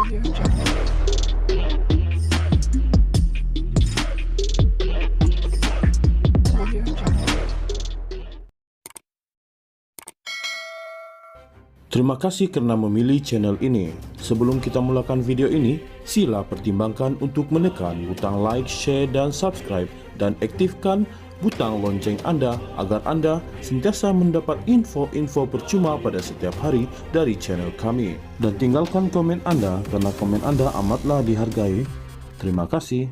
Terima kasih karena memilih channel ini. Sebelum kita mulakan video ini, sila pertimbangkan untuk menekan butang like, share, dan subscribe, dan aktifkan butang lonceng Anda agar Anda sentiasa mendapat info-info percuma pada setiap hari dari channel kami. Dan tinggalkan komen Anda karena komen Anda amatlah dihargai. Terima kasih.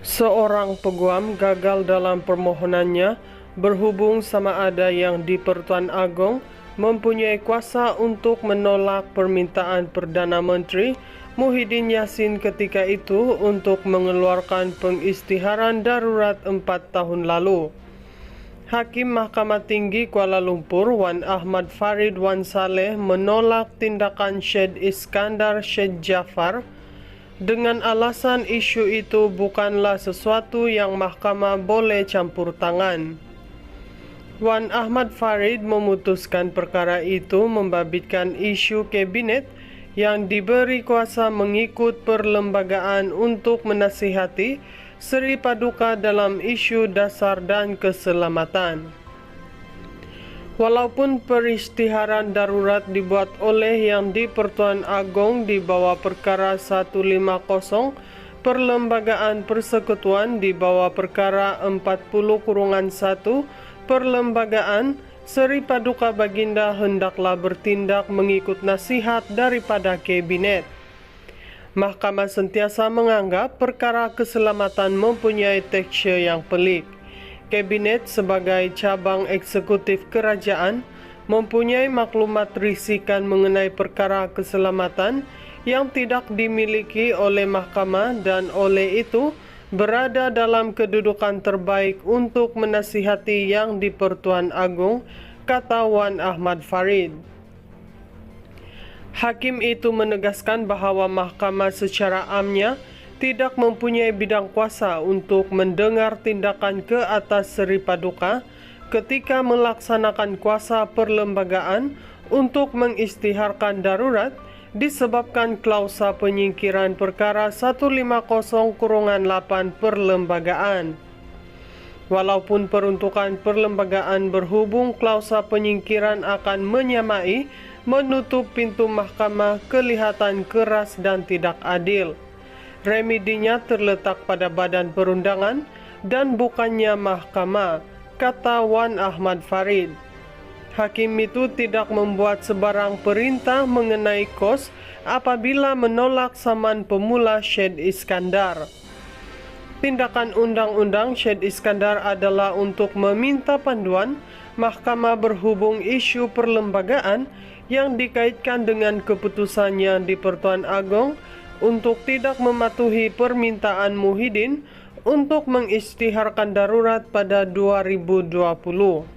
Seorang peguam gagal dalam permohonannya berhubung sama ada yang di Pertuan Agong mempunyai kuasa untuk menolak permintaan Perdana Menteri Muhyiddin Yassin ketika itu untuk mengeluarkan pengisytiharan darurat 4 tahun lalu. Hakim Mahkamah Tinggi Kuala Lumpur Wan Ahmad Farid Wan Saleh menolak tindakan Syed Iskandar Syed Jaafar dengan alasan isu itu bukanlah sesuatu yang mahkamah boleh campur tangan. Wan Ahmad Farid memutuskan perkara itu membabitkan isu kabinet yang diberi kuasa mengikut perlembagaan untuk menasihati Seri Paduka dalam isu dasar dan keselamatan. Walaupun perisytiharan darurat dibuat oleh Yang di-Pertuan Agong di bawah perkara 150, Perlembagaan Persekutuan di bawah perkara 40-1, Perlembagaan Seri Paduka Baginda hendaklah bertindak mengikut nasihat daripada kabinet. Mahkamah sentiasa menganggap perkara keselamatan mempunyai tekstur yang pelik. Kabinet sebagai cabang eksekutif kerajaan mempunyai maklumat risikan mengenai perkara keselamatan yang tidak dimiliki oleh mahkamah dan oleh itu berada dalam kedudukan terbaik untuk menasihati Yang di-Pertuan Agong, kata Wan Ahmad Farid. Hakim itu menegaskan bahawa mahkamah secara amnya tidak mempunyai bidang kuasa untuk mendengar tindakan ke atas Seri Paduka ketika melaksanakan kuasa perlembagaan untuk mengisytiharkan darurat disebabkan klausa penyingkiran perkara 150-8 perlembagaan. Walaupun peruntukan perlembagaan berhubung klausa penyingkiran akan menyamai menutup pintu mahkamah kelihatan keras dan tidak adil. Remedinya terletak pada badan perundangan dan bukannya mahkamah, kata Wan Ahmad Farid. Hakim itu tidak membuat sebarang perintah mengenai kos apabila menolak saman pemula Syed Iskandar. Tindakan undang-undang Syed Iskandar adalah untuk meminta panduan mahkamah berhubung isu perlembagaan yang dikaitkan dengan keputusan Yang di-Pertuan Agong untuk tidak mematuhi permintaan Muhyiddin untuk mengisytiharkan darurat pada 2020.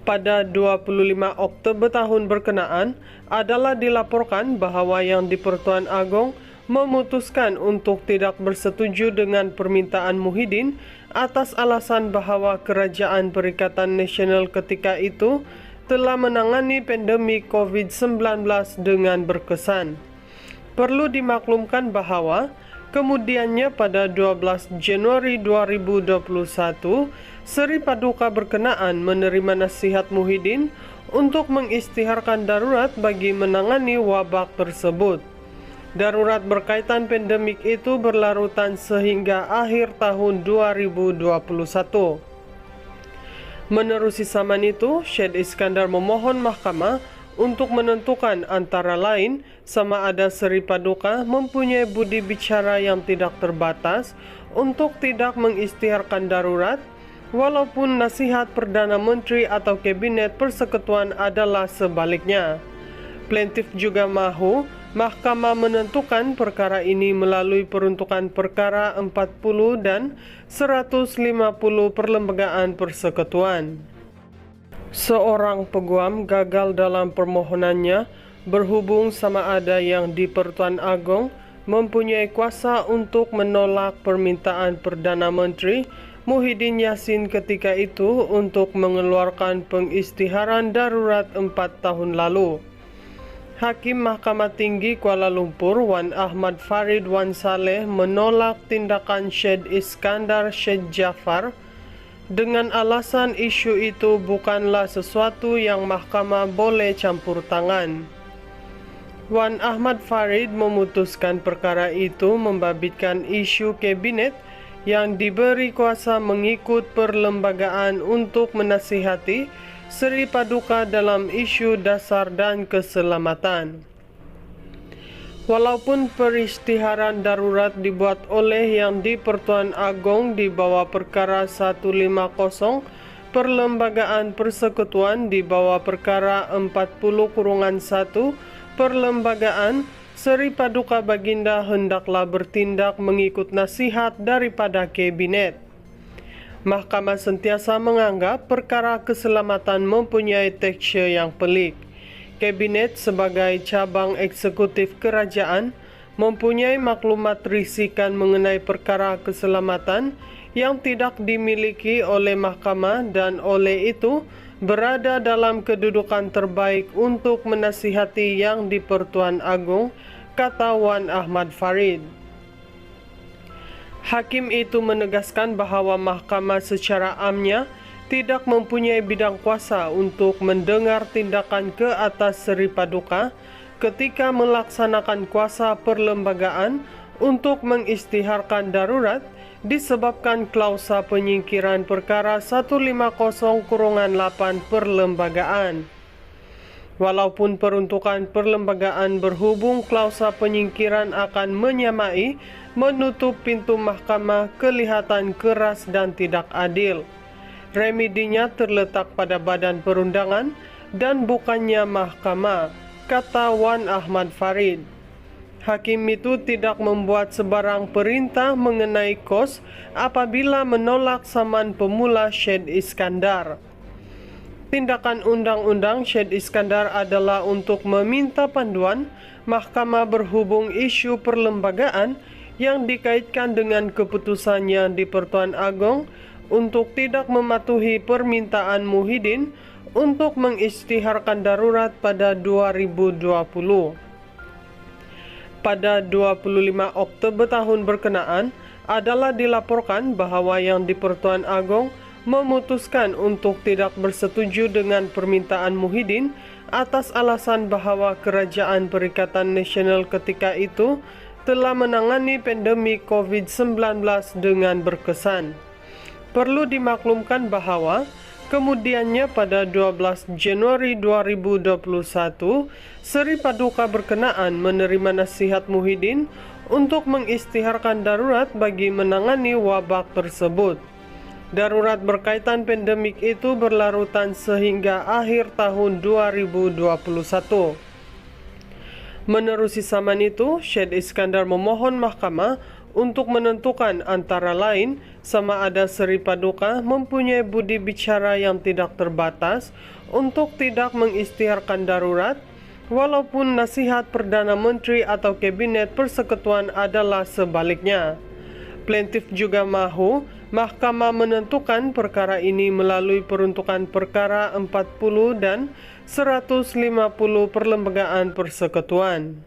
Pada 25 Oktober tahun berkenaan adalah dilaporkan bahawa Yang di-Pertuan Agong memutuskan untuk tidak bersetuju dengan permintaan Muhyiddin atas alasan bahawa Kerajaan Perikatan Nasional ketika itu telah menangani pandemik COVID-19 dengan berkesan. Perlu dimaklumkan bahawa kemudiannya pada 12 Januari 2021, Seri Paduka berkenaan menerima nasihat Muhyiddin untuk mengisytiharkan darurat bagi menangani wabak tersebut. Darurat berkaitan pandemik itu berlarutan sehingga akhir tahun 2021. Menerusi saman itu, Syed Iskandar memohon mahkamah untuk menentukan antara lain sama ada Seri Paduka mempunyai budi bicara yang tidak terbatas untuk tidak mengisytiharkan darurat, walaupun nasihat Perdana Menteri atau Kabinet Persekutuan adalah sebaliknya. Plaintiff juga mahu mahkamah menentukan perkara ini melalui peruntukan perkara 40 dan 150 Perlembagaan Persekutuan. Seorang peguam gagal dalam permohonannya berhubung sama ada Yang di-Pertuan Agong mempunyai kuasa untuk menolak permintaan Perdana Menteri Muhyiddin Yassin ketika itu untuk mengeluarkan pengisytiharan darurat 4 tahun lalu. Hakim Mahkamah Tinggi Kuala Lumpur Wan Ahmad Farid Wan Saleh menolak tindakan Syed Iskandar Syed Jaafar dengan alasan isu itu bukanlah sesuatu yang mahkamah boleh campur tangan. Wan Ahmad Farid memutuskan perkara itu membabitkan isu kabinet yang diberi kuasa mengikut perlembagaan untuk menasihati Seri Paduka dalam isu dasar dan keselamatan. Walaupun peristiharan darurat dibuat oleh Yang di-Pertuan Agong di bawah perkara 150, Perlembagaan Persekutuan di bawah perkara 40-1, Perlembagaan Seri Paduka Baginda hendaklah bertindak mengikut nasihat daripada kabinet. Mahkamah sentiasa menganggap perkara keselamatan mempunyai tekstur yang pelik. Kabinet sebagai cabang eksekutif kerajaan mempunyai maklumat risikan mengenai perkara keselamatan yang tidak dimiliki oleh mahkamah dan oleh itu berada dalam kedudukan terbaik untuk menasihati Yang di-Pertuan Agong, kata Wan Ahmad Farid. Hakim itu menegaskan bahawa mahkamah secara amnya tidak mempunyai bidang kuasa untuk mendengar tindakan ke atas Seri Paduka ketika melaksanakan kuasa perlembagaan untuk mengisytiharkan darurat disebabkan klausa penyingkiran perkara 150-8 perlembagaan. Walaupun peruntukan perlembagaan berhubung klausa penyingkiran akan menyamai menutup pintu mahkamah kelihatan keras dan tidak adil. Remedinya terletak pada badan perundangan dan bukannya mahkamah, kata Wan Ahmad Farid. Hakim itu tidak membuat sebarang perintah mengenai kos apabila menolak saman pemula Syed Iskandar. Tindakan undang-undang Syed Iskandar adalah untuk meminta panduan mahkamah berhubung isu perlembagaan yang dikaitkan dengan keputusan Yang di-Pertuan Agong untuk tidak mematuhi permintaan Muhyiddin untuk mengisytiharkan darurat pada 2020. Pada 25 Oktober tahun berkenaan adalah dilaporkan bahawa Yang di-Pertuan Agong memutuskan untuk tidak bersetuju dengan permintaan Muhyiddin atas alasan bahawa Kerajaan Perikatan Nasional ketika itu telah menangani pandemik COVID-19 dengan berkesan. Perlu dimaklumkan bahawa kemudiannya pada 12 Januari 2021, Seri Paduka berkenaan menerima nasihat Muhyiddin untuk mengisytiharkan darurat bagi menangani wabak tersebut. Darurat berkaitan pandemik itu berlarutan sehingga akhir tahun 2021. Menerusi saman itu, Syed Iskandar memohon mahkamah untuk menentukan antara lain sama ada Seri Paduka mempunyai budi bicara yang tidak terbatas untuk tidak mengisytiharkan darurat, walaupun nasihat Perdana Menteri atau Kabinet Persekutuan adalah sebaliknya. Plaintiff juga mahu mahkamah menentukan perkara ini melalui peruntukan perkara 40 dan 150 Perlembagaan Persekutuan.